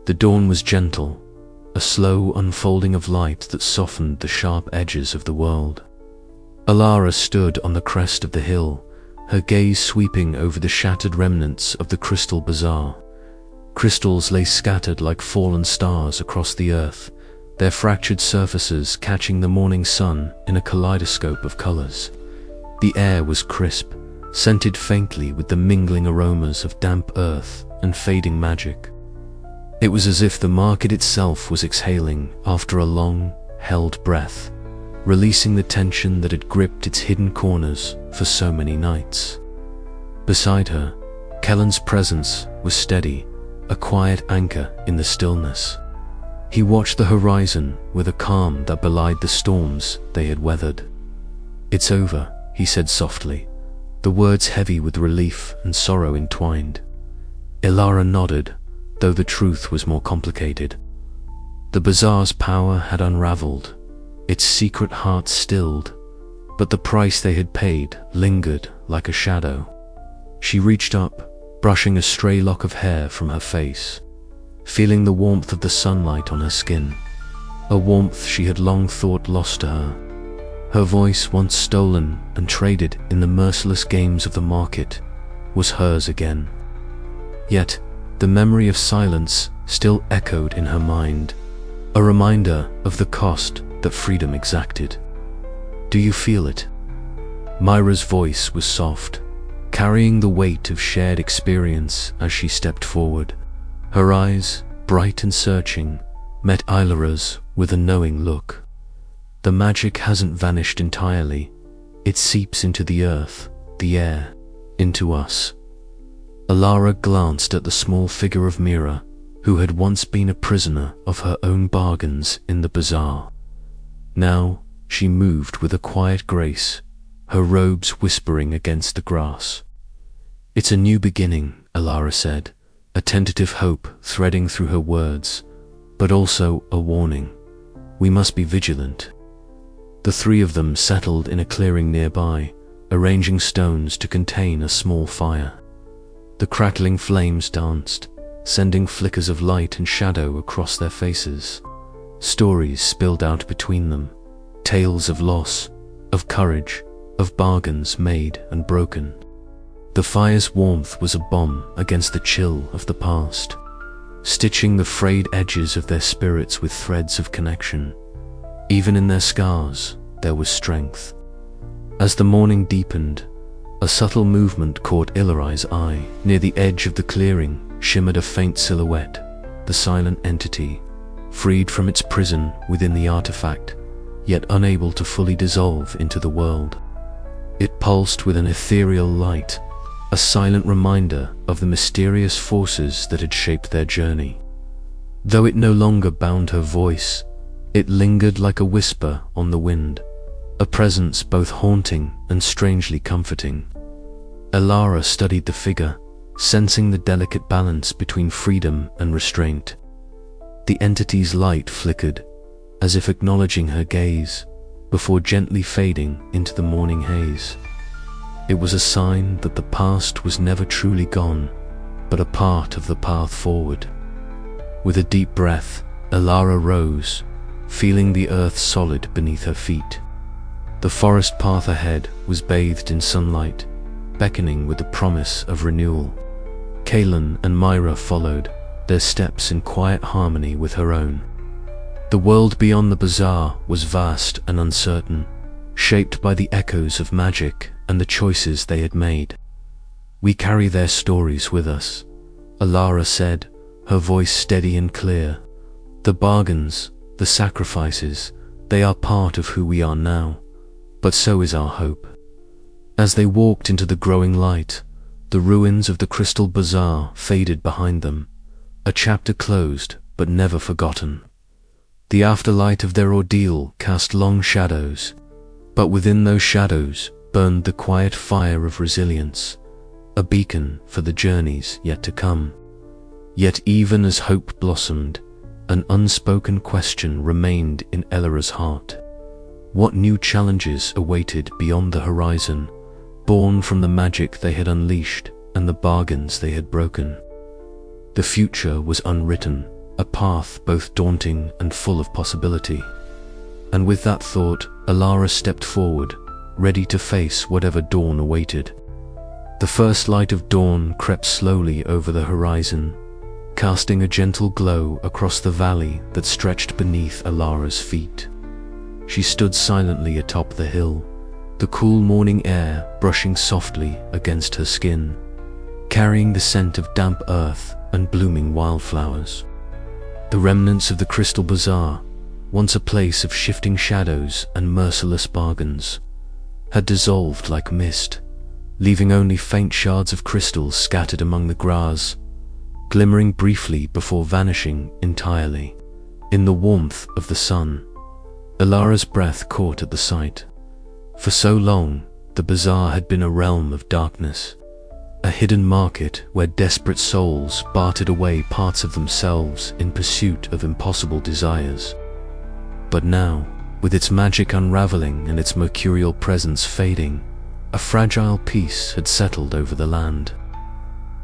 The dawn was gentle, a slow unfolding of light that softened the sharp edges of the world. Alara stood on the crest of the hill, her gaze sweeping over the shattered remnants of the crystal bazaar. Crystals lay scattered like fallen stars across the earth, their fractured surfaces catching the morning sun in a kaleidoscope of colors. The air was crisp, scented faintly with the mingling aromas of damp earth and fading magic. It was as if the market itself was exhaling after a long, held breath, releasing the tension that had gripped its hidden corners for so many nights. Beside her, Kellen's presence was steady, a quiet anchor in the stillness. He watched the horizon with a calm that belied the storms they had weathered. "It's over," he said softly, the words heavy with relief and sorrow entwined. Alara nodded, though the truth was more complicated. The bazaar's power had unraveled, its secret heart stilled, but the price they had paid lingered like a shadow. She reached up, brushing a stray lock of hair from her face, feeling the warmth of the sunlight on her skin, a warmth she had long thought lost to her. Her voice, once stolen and traded in the merciless games of the market, was hers again. Yet, the memory of silence still echoed in her mind, a reminder of the cost that freedom exacted. "Do you feel it?" Myra's voice was soft, carrying the weight of shared experience as she stepped forward. Her eyes, bright and searching, met Ilara's with a knowing look. "The magic hasn't vanished entirely. It seeps into the earth, the air, into us." Alara glanced at the small figure of Mira, who had once been a prisoner of her own bargains in the bazaar. Now she moved with a quiet grace, her robes whispering against the grass. "It's a new beginning," Alara said, a tentative hope threading through her words, but also a warning. "We must be vigilant." The three of them settled in a clearing nearby, arranging stones to contain a small fire. The crackling flames danced, sending flickers of light and shadow across their faces. Stories spilled out between them, tales of loss, of courage, of bargains made and broken. The fire's warmth was a balm against the chill of the past, stitching the frayed edges of their spirits with threads of connection. Even in their scars, there was strength. As the morning deepened, a subtle movement caught Ilari's eye. Near the edge of the clearing shimmered a faint silhouette, the silent entity, freed from its prison within the artifact, yet unable to fully dissolve into the world. It pulsed with an ethereal light, a silent reminder of the mysterious forces that had shaped their journey. Though it no longer bound her voice, it lingered like a whisper on the wind, a presence both haunting and strangely comforting. Alara studied the figure, sensing the delicate balance between freedom and restraint. The entity's light flickered, as if acknowledging her gaze, before gently fading into the morning haze. It was a sign that the past was never truly gone, but a part of the path forward. With a deep breath, Alara rose, feeling the earth solid beneath her feet. The forest path ahead was bathed in sunlight, beckoning with the promise of renewal. Kalen and Myra followed, their steps in quiet harmony with her own. The world beyond the bazaar was vast and uncertain, shaped by the echoes of magic and the choices they had made. "We carry their stories with us," Alara said, her voice steady and clear. "The bargains, the sacrifices, they are part of who we are now, but so is our hope." As they walked into the growing light, the ruins of the Crystal Bazaar faded behind them, a chapter closed but never forgotten. The afterlight of their ordeal cast long shadows, but within those shadows burned the quiet fire of resilience, a beacon for the journeys yet to come. Yet even as hope blossomed, an unspoken question remained in Elara's heart. What new challenges awaited beyond the horizon, born from the magic they had unleashed and the bargains they had broken? The future was unwritten, a path both daunting and full of possibility. And with that thought, Alara stepped forward, ready to face whatever dawn awaited. The first light of dawn crept slowly over the horizon, casting a gentle glow across the valley that stretched beneath Alara's feet. She stood silently atop the hill, the cool morning air brushing softly against her skin, carrying the scent of damp earth and blooming wildflowers. The remnants of the Crystal Bazaar, once a place of shifting shadows and merciless bargains, had dissolved like mist, leaving only faint shards of crystal scattered among the grass, glimmering briefly before vanishing entirely. In the warmth of the sun, Alara's breath caught at the sight. For so long, the bazaar had been a realm of darkness, a hidden market where desperate souls bartered away parts of themselves in pursuit of impossible desires. But now, with its magic unraveling and its mercurial presence fading, a fragile peace had settled over the land.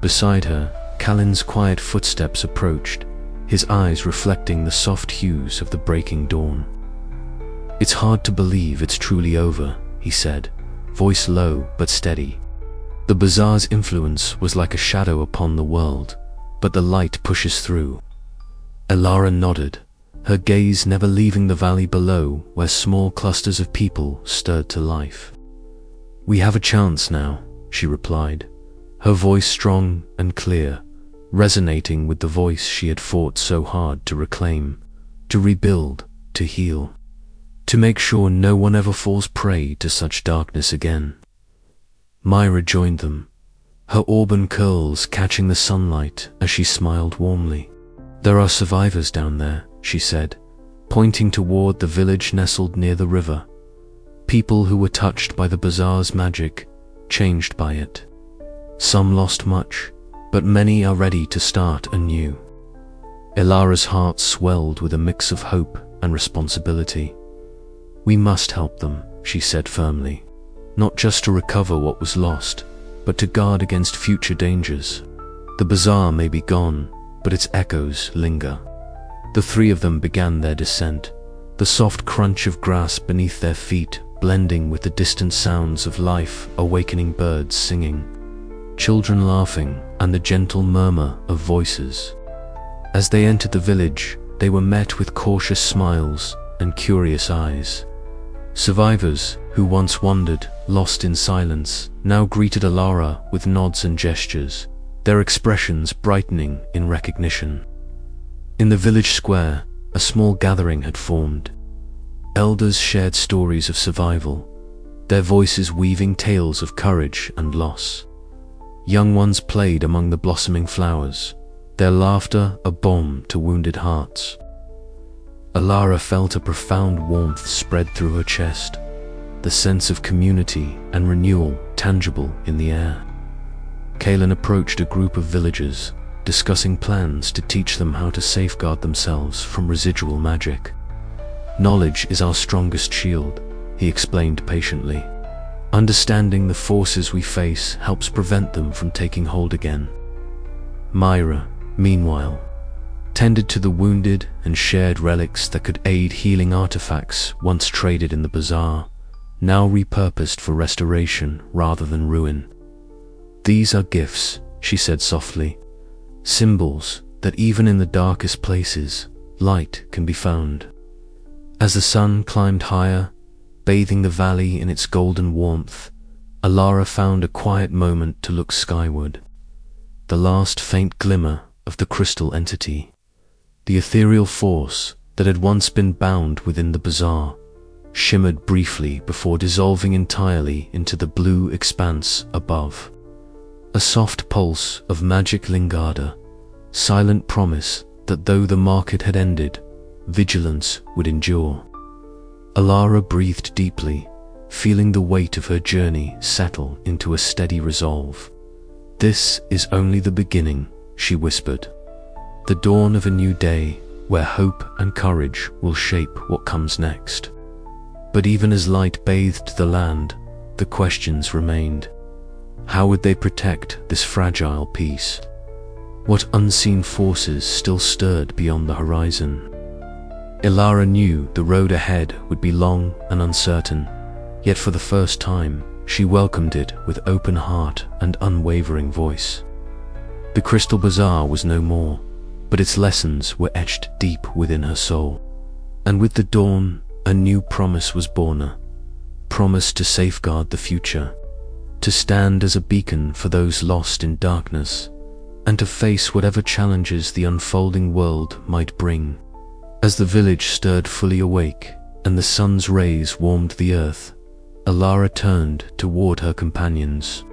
Beside her, Kalin's quiet footsteps approached, his eyes reflecting the soft hues of the breaking dawn. "It's hard to believe it's truly over," he said, voice low but steady. "The bazaar's influence was like a shadow upon the world, but the light pushes through." Alara nodded, her gaze never leaving the valley below where small clusters of people stirred to life. "We have a chance now," she replied, her voice strong and clear, resonating with the voice she had fought so hard to reclaim, to rebuild, to heal, to make sure no one ever falls prey to such darkness again. Myra joined them, her auburn curls catching the sunlight as she smiled warmly. "There are survivors down there," she said, pointing toward the village nestled near the river. "People who were touched by the bazaar's magic, changed by it. Some lost much, but many are ready to start anew." Alara's heart swelled with a mix of hope and responsibility. "We must help them," she said firmly, "not just to recover what was lost, but to guard against future dangers. The bazaar may be gone, but its echoes linger." The three of them began their descent, the soft crunch of grass beneath their feet blending with the distant sounds of life, awakening birds singing, children laughing, and the gentle murmur of voices. As they entered the village, they were met with cautious smiles and curious eyes. Survivors who once wandered, lost in silence, now greeted Alara with nods and gestures, their expressions brightening in recognition. In the village square, a small gathering had formed. Elders shared stories of survival, their voices weaving tales of courage and loss. Young ones played among the blossoming flowers, their laughter a balm to wounded hearts. Alara felt a profound warmth spread through her chest, the sense of community and renewal tangible in the air. Kaelin approached a group of villagers, discussing plans to teach them how to safeguard themselves from residual magic. "Knowledge is our strongest shield," he explained patiently. "Understanding the forces we face helps prevent them from taking hold again." Myra, meanwhile, tended to the wounded and shared relics that could aid healing artifacts once traded in the bazaar, now repurposed for restoration rather than ruin. "These are gifts," she said softly, "symbols that even in the darkest places, light can be found." As the sun climbed higher, bathing the valley in its golden warmth, Alara found a quiet moment to look skyward. The last faint glimmer of the crystal entity, the ethereal force that had once been bound within the bazaar, shimmered briefly before dissolving entirely into the blue expanse above. A soft pulse of magic lingered, silent promise that though the market had ended, vigilance would endure. Alara breathed deeply, feeling the weight of her journey settle into a steady resolve. "This is only the beginning," she whispered. "The dawn of a new day where hope and courage will shape what comes next." But even as light bathed the land, the questions remained. How would they protect this fragile peace? What unseen forces still stirred beyond the horizon? Ilara knew the road ahead would be long and uncertain, yet for the first time, she welcomed it with open heart and unwavering voice. The Crystal Bazaar was no more, but its lessons were etched deep within her soul. And with the dawn, a new promise was born, a promise to safeguard the future, to stand as a beacon for those lost in darkness, and to face whatever challenges the unfolding world might bring. As the village stirred fully awake, and the sun's rays warmed the earth, Ilara turned toward her companions.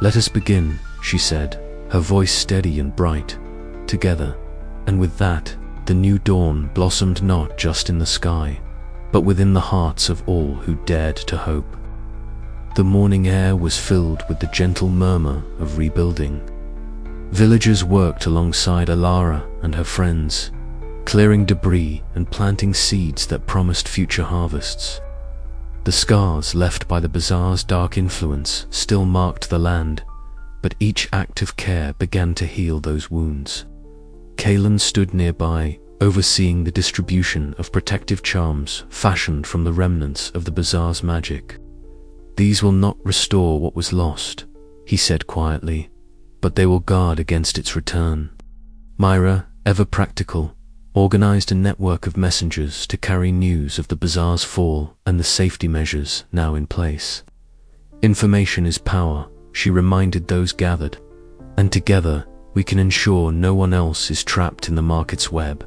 "Let us begin," she said, her voice steady and bright. "Together." And with that, the new dawn blossomed not just in the sky, but within the hearts of all who dared to hope. The morning air was filled with the gentle murmur of rebuilding. Villagers worked alongside Ilara and her friends, clearing debris and planting seeds that promised future harvests. The scars left by the bazaar's dark influence still marked the land, but each act of care began to heal those wounds. Kaelan stood nearby, overseeing the distribution of protective charms fashioned from the remnants of the bazaar's magic. "These will not restore what was lost," he said quietly, "but they will guard against its return." Myra, ever practical, organized a network of messengers to carry news of the bazaar's fall and the safety measures now in place. "Information is power," she reminded those gathered, "and together we can ensure no one else is trapped in the market's web."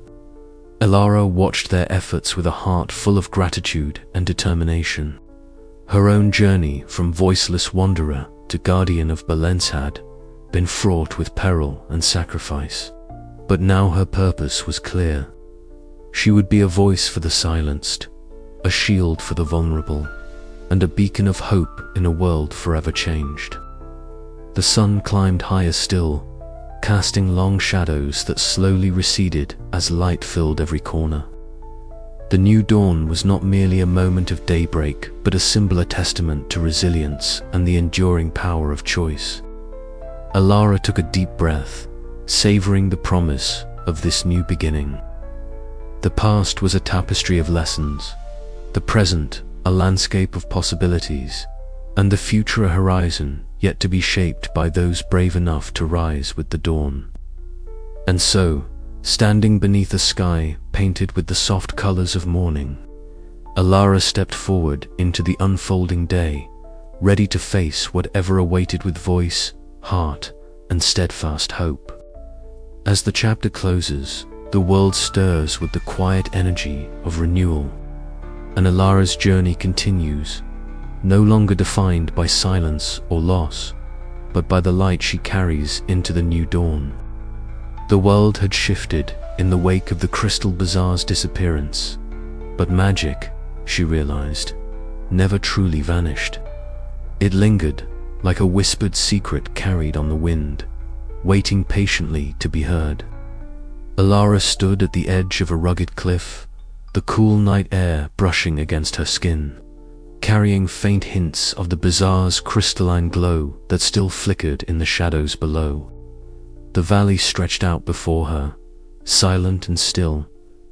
Ilara watched their efforts with a heart full of gratitude and determination. Her own journey from voiceless wanderer to guardian of Balance had been fraught with peril and sacrifice. But now her purpose was clear. She would be a voice for the silenced, a shield for the vulnerable, and a beacon of hope in a world forever changed. The sun climbed higher still, casting long shadows that slowly receded as light filled every corner. The new dawn was not merely a moment of daybreak, but a symbol, a testament to resilience and the enduring power of choice. Ilara took a deep breath, savoring the promise of this new beginning. The past was a tapestry of lessons, the present a landscape of possibilities, and the future a horizon yet to be shaped by those brave enough to rise with the dawn. And so, standing beneath a sky painted with the soft colors of morning, Ilara stepped forward into the unfolding day, ready to face whatever awaited with voice, heart, and steadfast hope. As the chapter closes, the world stirs with the quiet energy of renewal, and Ilara's journey continues, no longer defined by silence or loss, but by the light she carries into the new dawn. The world had shifted in the wake of the Crystal Bazaar's disappearance, but magic, she realized, never truly vanished. It lingered, like a whispered secret carried on the wind, waiting patiently to be heard. Ilara stood at the edge of a rugged cliff, the cool night air brushing against her skin, carrying faint hints of the bazaar's crystalline glow that still flickered in the shadows below. The valley stretched out before her, silent and still,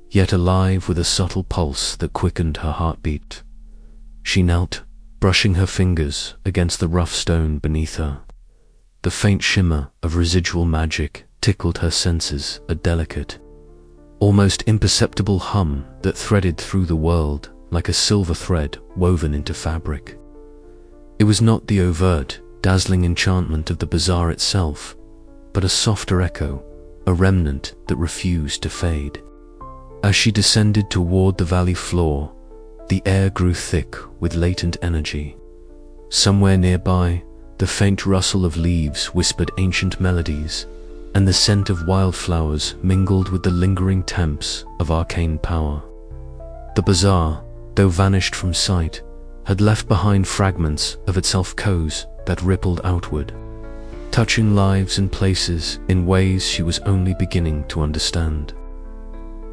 yet alive with a subtle pulse that quickened her heartbeat. She knelt, brushing her fingers against the rough stone beneath her. The faint shimmer of residual magic tickled her senses, a delicate, almost imperceptible hum that threaded through the world like a silver thread woven into fabric. It was not the overt, dazzling enchantment of the bazaar itself, but a softer echo, a remnant that refused to fade. As she descended toward the valley floor, the air grew thick with latent energy. Somewhere nearby, the faint rustle of leaves whispered ancient melodies, and the scent of wildflowers mingled with the lingering temps of arcane power. The bazaar, though vanished from sight, had left behind fragments of itself, echoes that rippled outward, touching lives and places in ways she was only beginning to understand.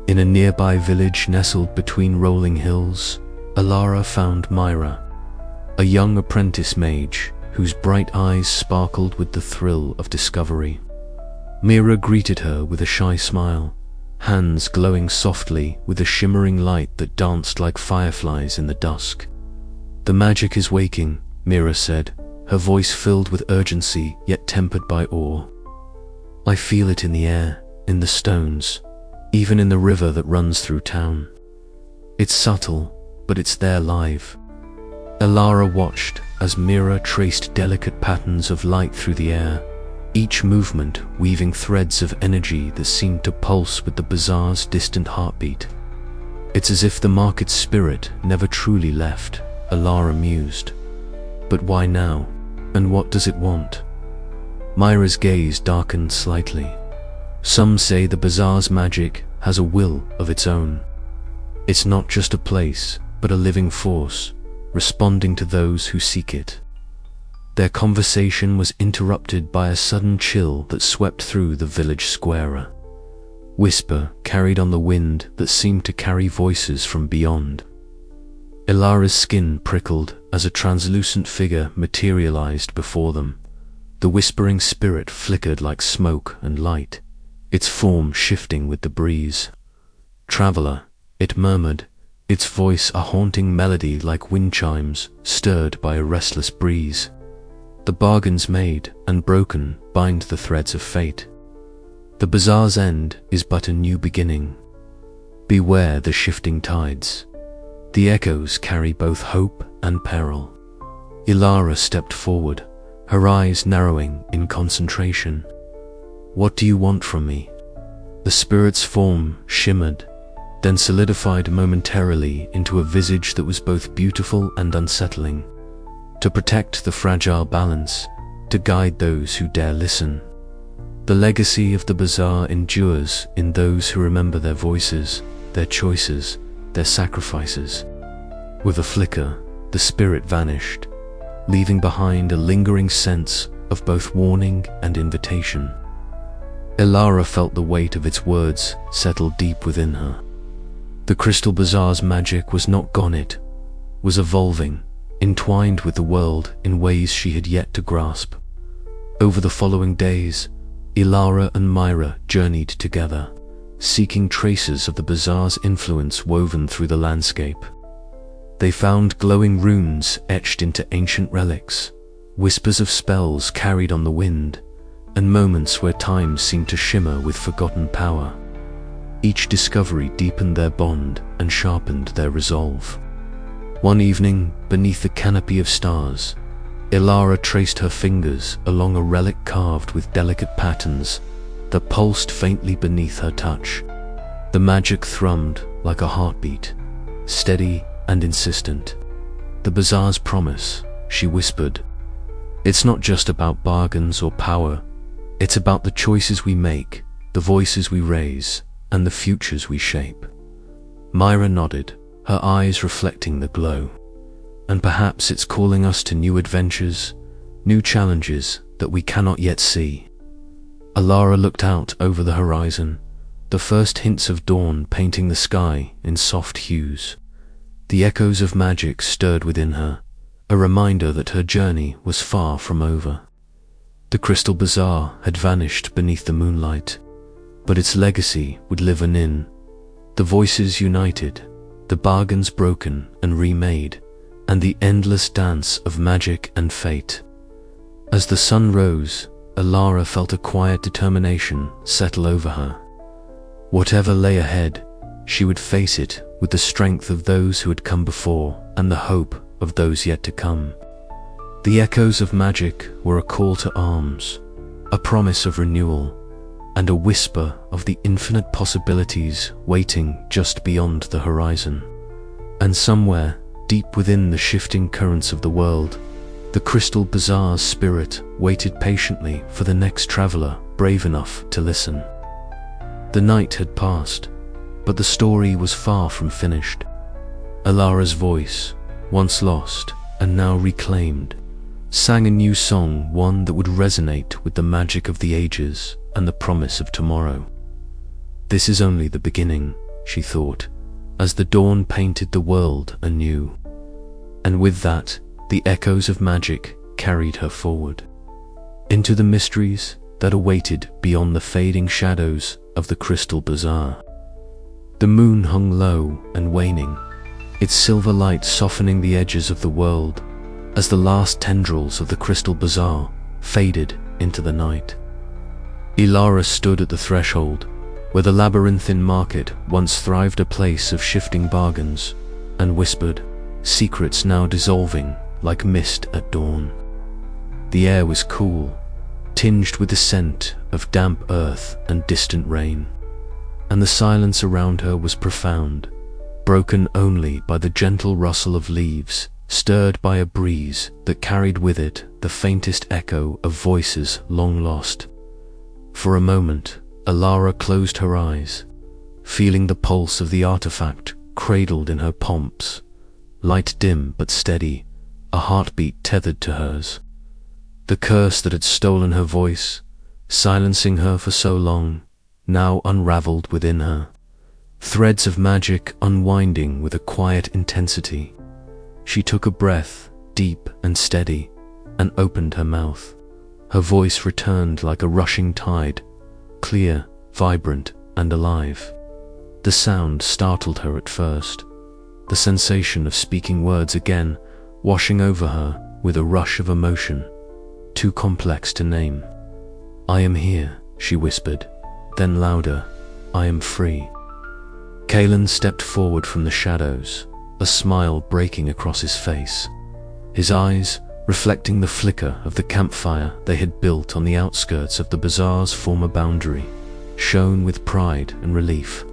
In a nearby village nestled between rolling hills, Ilara found Myra, a young apprentice mage whose bright eyes sparkled with the thrill of discovery. Mira greeted her with a shy smile, hands glowing softly with a shimmering light that danced like fireflies in the dusk. "The magic is waking," Mira said, her voice filled with urgency yet tempered by awe. "I feel it in the air, in the stones, even in the river that runs through town. It's subtle, but it's there live." Elara watched as Mira traced delicate patterns of light through the air, each movement weaving threads of energy that seemed to pulse with the bazaar's distant heartbeat. "It's as if the market's spirit never truly left," Elara mused. "But why now? And what does it want?" Myra's gaze darkened slightly. "Some say the bazaar's magic has a will of its own. It's not just a place, but a living force, responding to those who seek it." Their conversation was interrupted by a sudden chill that swept through the village square. A whisper carried on the wind that seemed to carry voices from beyond. Elara's skin prickled as a translucent figure materialized before them. The whispering spirit flickered like smoke and light, its form shifting with the breeze. "Traveler," it murmured, its voice a haunting melody like wind chimes stirred by a restless breeze. "The bargains made and broken bind the threads of fate. The bazaar's end is but a new beginning. Beware the shifting tides. The echoes carry both hope and peril." Elara stepped forward, her eyes narrowing in concentration. "What do you want from me?" The spirit's form shimmered, then solidified momentarily into a visage that was both beautiful and unsettling. "To protect the fragile balance, to guide those who dare listen. The legacy of the bazaar endures in those who remember their voices, their choices, their sacrifices." With a flicker, the spirit vanished, leaving behind a lingering sense of both warning and invitation. Elara felt the weight of its words settle deep within her. The Crystal Bazaar's magic was not gone, it was evolving, entwined with the world in ways she had yet to grasp. Over the following days, Elara and Myra journeyed together, seeking traces of the bazaar's influence woven through the landscape. They found glowing runes etched into ancient relics, whispers of spells carried on the wind, and moments where time seemed to shimmer with forgotten power. Each discovery deepened their bond and sharpened their resolve. One evening, beneath the canopy of stars, Elara traced her fingers along a relic carved with delicate patterns that pulsed faintly beneath her touch. The magic thrummed like a heartbeat, steady and insistent. "The bazaar's promise," she whispered. "It's not just about bargains or power. It's about the choices we make, the voices we raise, and the futures we shape." Myra nodded, her eyes reflecting the glow. "And perhaps it's calling us to new adventures, new challenges that we cannot yet see." Elara looked out over the horizon, the first hints of dawn painting the sky in soft hues. The echoes of magic stirred within her, a reminder that her journey was far from over. The Crystal Bazaar had vanished beneath the moonlight, but its legacy would live anew. The voices united, the bargains broken and remade, and the endless dance of magic and fate. As the sun rose, Elara felt a quiet determination settle over her. Whatever lay ahead, she would face it with the strength of those who had come before and the hope of those yet to come. The echoes of magic were a call to arms, a promise of renewal, and a whisper of the infinite possibilities waiting just beyond the horizon. And somewhere, deep within the shifting currents of the world, the Crystal Bazaar's spirit waited patiently for the next traveler brave enough to listen. The night had passed, but the story was far from finished. Elara's voice, once lost and now reclaimed, sang a new song, one that would resonate with the magic of the ages and the promise of tomorrow. "This is only the beginning," she thought, as the dawn painted the world anew. And with that, the echoes of magic carried her forward. Into the mysteries, that awaited beyond the fading shadows of the crystal bazaar. The moon hung low and waning, its silver light softening the edges of the world as the last tendrils of the crystal bazaar faded into the night. Ilara stood at the threshold, where the labyrinthine market once thrived, a place of shifting bargains, and whispered, secrets now dissolving like mist at dawn. The air was cool, tinged with the scent of damp earth and distant rain, and the silence around her was profound, broken only by the gentle rustle of leaves, stirred by a breeze that carried with it the faintest echo of voices long lost. For a moment, Ilara closed her eyes, feeling the pulse of the artifact cradled in her palms, light dim but steady, a heartbeat tethered to hers. The curse that had stolen her voice, silencing her for so long, now unraveled within her, threads of magic unwinding with a quiet intensity. She took a breath, deep and steady, and opened her mouth. Her voice returned like a rushing tide, clear, vibrant, and alive. The sound startled her at first, the sensation of speaking words again washing over her with a rush of emotion, too complex to name. "I am here," she whispered, then louder, "I am free." Kalen stepped forward from the shadows, a smile breaking across his face. His eyes, reflecting the flicker of the campfire they had built on the outskirts of the bazaar's former boundary, shone with pride and relief.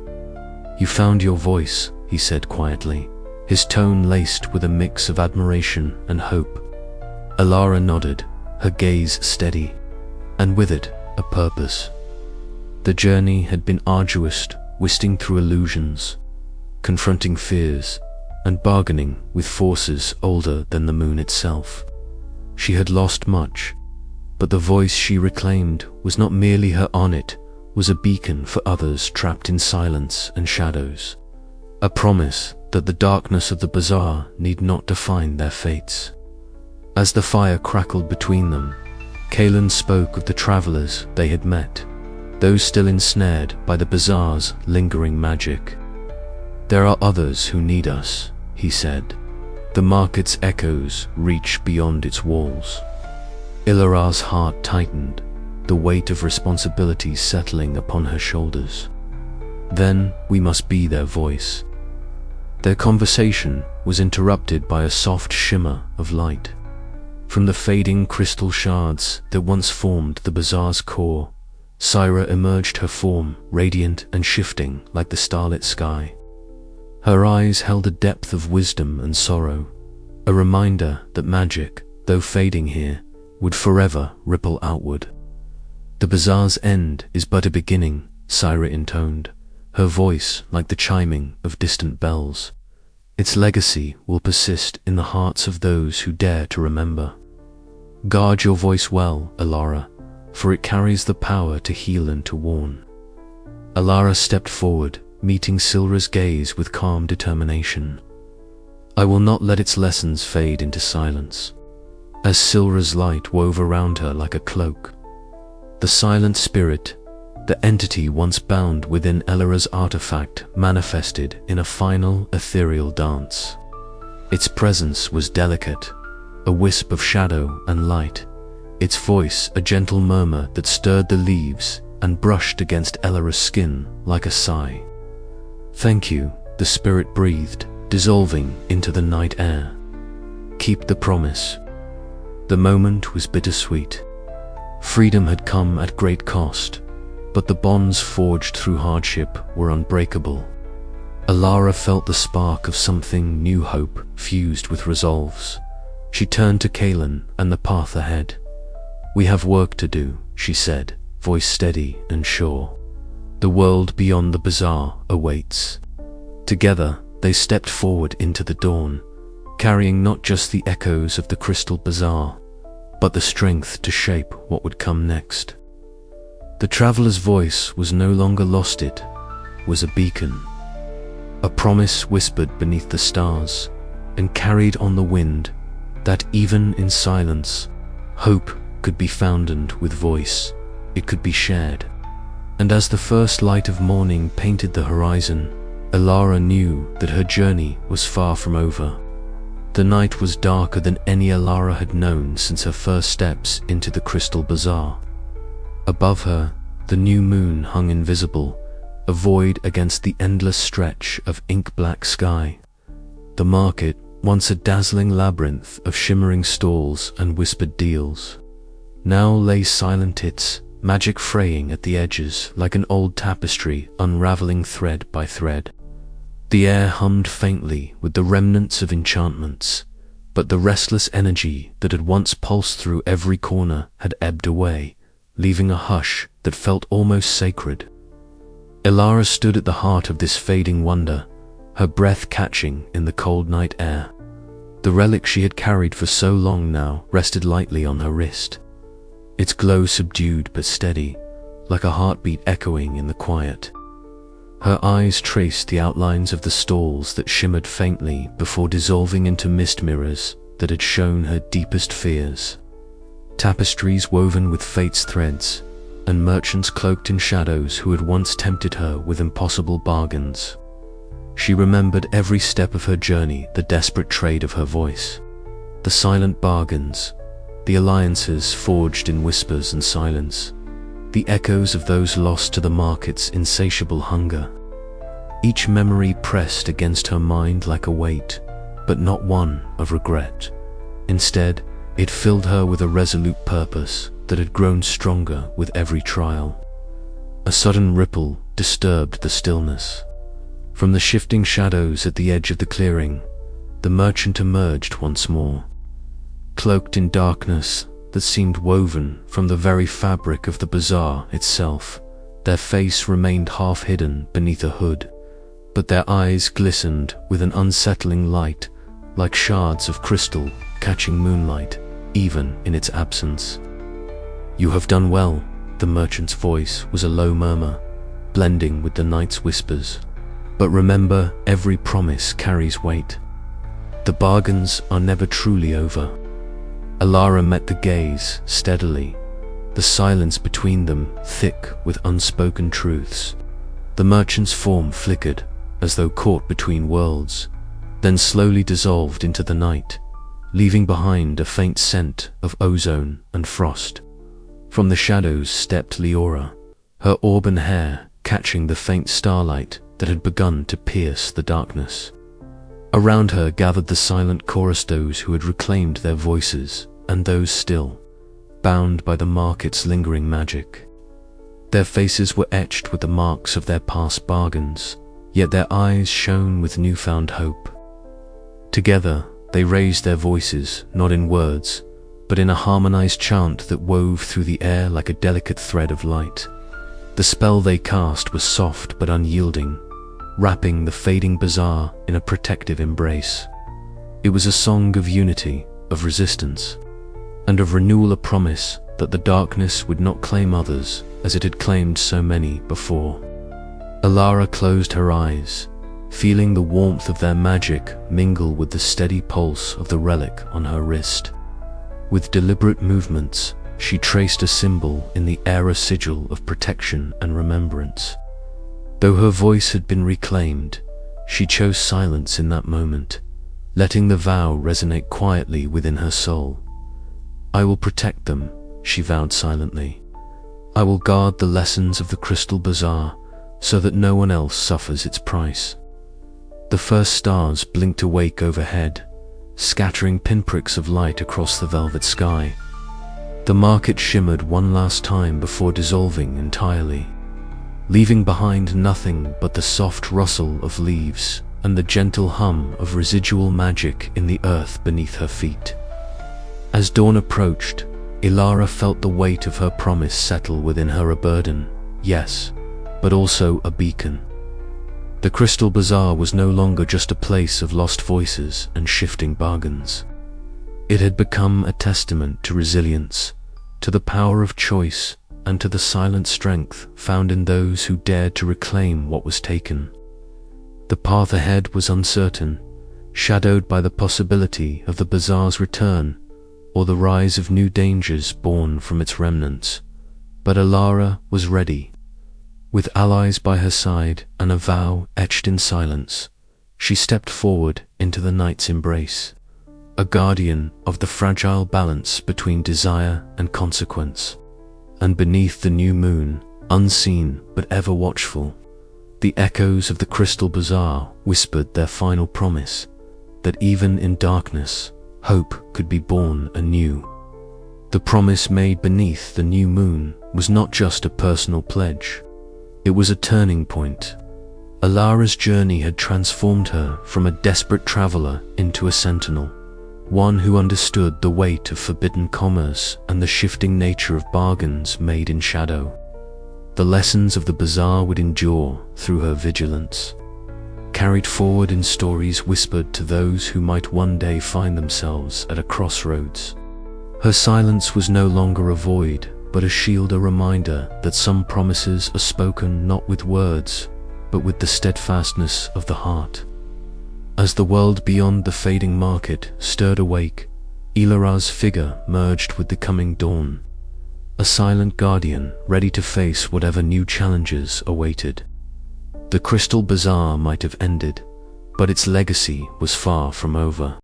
"You found your voice," he said quietly, his tone laced with a mix of admiration and hope. Ilara nodded, her gaze steady, and with it a purpose. The journey had been arduous, twisting through illusions, confronting fears, and bargaining with forces older than the moon itself. She had lost much, but the voice she reclaimed was not merely her own, it was a beacon for others trapped in silence and shadows, a promise that the darkness of the bazaar need not define their fates. As the fire crackled between them, Kalen spoke of the travelers they had met, those still ensnared by the bazaar's lingering magic. "There are others who need us," he said. "The market's echoes reach beyond its walls." Ilara's heart tightened, the weight of responsibility settling upon her shoulders. "Then we must be their voice." Their conversation was interrupted by a soft shimmer of light. From the fading crystal shards that once formed the bazaar's core, Syra emerged, her form radiant and shifting like the starlit sky. Her eyes held a depth of wisdom and sorrow, a reminder that magic, though fading here, would forever ripple outward. "The bazaar's end is but a beginning," Syra intoned, her voice like the chiming of distant bells. "Its legacy will persist in the hearts of those who dare to remember." "Guard your voice well, Ilara, for it carries the power to heal and to warn." Ilara stepped forward, meeting Silra's gaze with calm determination. "I will not let its lessons fade into silence." As Silra's light wove around her like a cloak, the silent spirit, the entity once bound within Ilara's artifact, manifested in a final ethereal dance. Its presence was delicate, a wisp of shadow and light, its voice a gentle murmur that stirred the leaves and brushed against Ilara's skin like a sigh. "Thank you," the spirit breathed, dissolving into the night air. "Keep the promise." The moment was bittersweet. Freedom had come at great cost, but the bonds forged through hardship were unbreakable. Ilara felt the spark of something new, hope fused with resolves. She turned to Kalen and the path ahead. "We have work to do," she said, voice steady and sure. "The world beyond the bazaar awaits." Together, they stepped forward into the dawn, carrying not just the echoes of the crystal bazaar, but the strength to shape what would come next. The traveler's voice was no longer lost, it was a beacon, a promise whispered beneath the stars and carried on the wind, that even in silence, hope could be founded with voice, it could be shared. And as the first light of morning painted the horizon, Elara knew that her journey was far from over. The night was darker than any Elara had known since her first steps into the Crystal Bazaar. Above her, the new moon hung invisible, a void against the endless stretch of ink-black sky. The market, once a dazzling labyrinth of shimmering stalls and whispered deals, now lay silent, its magic fraying at the edges like an old tapestry unraveling thread by thread. The air hummed faintly with the remnants of enchantments, but the restless energy that had once pulsed through every corner had ebbed away, leaving a hush that felt almost sacred. Elara stood at the heart of this fading wonder, her breath catching in the cold night air. The relic she had carried for so long now rested lightly on her wrist, its glow subdued but steady, like a heartbeat echoing in the quiet. Her eyes traced the outlines of the stalls that shimmered faintly before dissolving into mist mirrors that had shown her deepest fears. Tapestries woven with fate's threads, and merchants cloaked in shadows who had once tempted her with impossible bargains. She remembered every step of her journey, the desperate trade of her voice, the silent bargains, the alliances forged in whispers and silence, the echoes of those lost to the market's insatiable hunger. Each memory pressed against her mind like a weight, but not one of regret. Instead, it filled her with a resolute purpose that had grown stronger with every trial. A sudden ripple disturbed the stillness. From the shifting shadows at the edge of the clearing, the merchant emerged once more. Cloaked in darkness that seemed woven from the very fabric of the bazaar itself, their face remained half hidden beneath a hood, but their eyes glistened with an unsettling light, like shards of crystal catching moonlight, even in its absence. "You have done well," the merchant's voice was a low murmur, blending with the night's whispers. "But remember, every promise carries weight. The bargains are never truly over." Elara met the gaze steadily, the silence between them thick with unspoken truths. The merchant's form flickered, as though caught between worlds, then slowly dissolved into the night, leaving behind a faint scent of ozone and frost. From the shadows stepped Leora, her auburn hair catching the faint starlight that had begun to pierce the darkness. Around her gathered the silent chorus, those who had reclaimed their voices and those still, bound by the market's lingering magic. Their faces were etched with the marks of their past bargains, yet their eyes shone with newfound hope. Together, they raised their voices, not in words, but in a harmonized chant that wove through the air like a delicate thread of light. The spell they cast was soft but unyielding, wrapping the fading bazaar in a protective embrace. It was a song of unity, of resistance, and of renewal, a promise that the darkness would not claim others as it had claimed so many before. Elara closed her eyes, feeling the warmth of their magic mingle with the steady pulse of the relic on her wrist. With deliberate movements, she traced a symbol in the air, a sigil of protection and remembrance. Though her voice had been reclaimed, she chose silence in that moment, letting the vow resonate quietly within her soul. "I will protect them," she vowed silently. "I will guard the lessons of the Crystal Bazaar so that no one else suffers its price." The first stars blinked awake overhead, scattering pinpricks of light across the velvet sky. The market shimmered one last time before dissolving entirely, leaving behind nothing but the soft rustle of leaves and the gentle hum of residual magic in the earth beneath her feet. As dawn approached, Elara felt the weight of her promise settle within her, a burden, yes, but also a beacon. The Crystal Bazaar was no longer just a place of lost voices and shifting bargains. It had become a testament to resilience, to the power of choice, and to the silent strength found in those who dared to reclaim what was taken. The path ahead was uncertain, shadowed by the possibility of the bazaar's return or the rise of new dangers born from its remnants. But Alara was ready. With allies by her side and a vow etched in silence, she stepped forward into the night's embrace, a guardian of the fragile balance between desire and consequence. And beneath the new moon, unseen but ever watchful, the echoes of the crystal bazaar whispered their final promise, that even in darkness, hope could be born anew. The promise made beneath the new moon was not just a personal pledge. It was a turning point. Alara's journey had transformed her from a desperate traveler into a sentinel, one who understood the weight of forbidden commerce and the shifting nature of bargains made in shadow. The lessons of the bazaar would endure through her vigilance, carried forward in stories whispered to those who might one day find themselves at a crossroads. Her silence was no longer a void, but a shield, a reminder that some promises are spoken not with words, but with the steadfastness of the heart. As the world beyond the fading market stirred awake, Alara's figure merged with the coming dawn, a silent guardian ready to face whatever new challenges awaited. The crystal bazaar might have ended, but its legacy was far from over.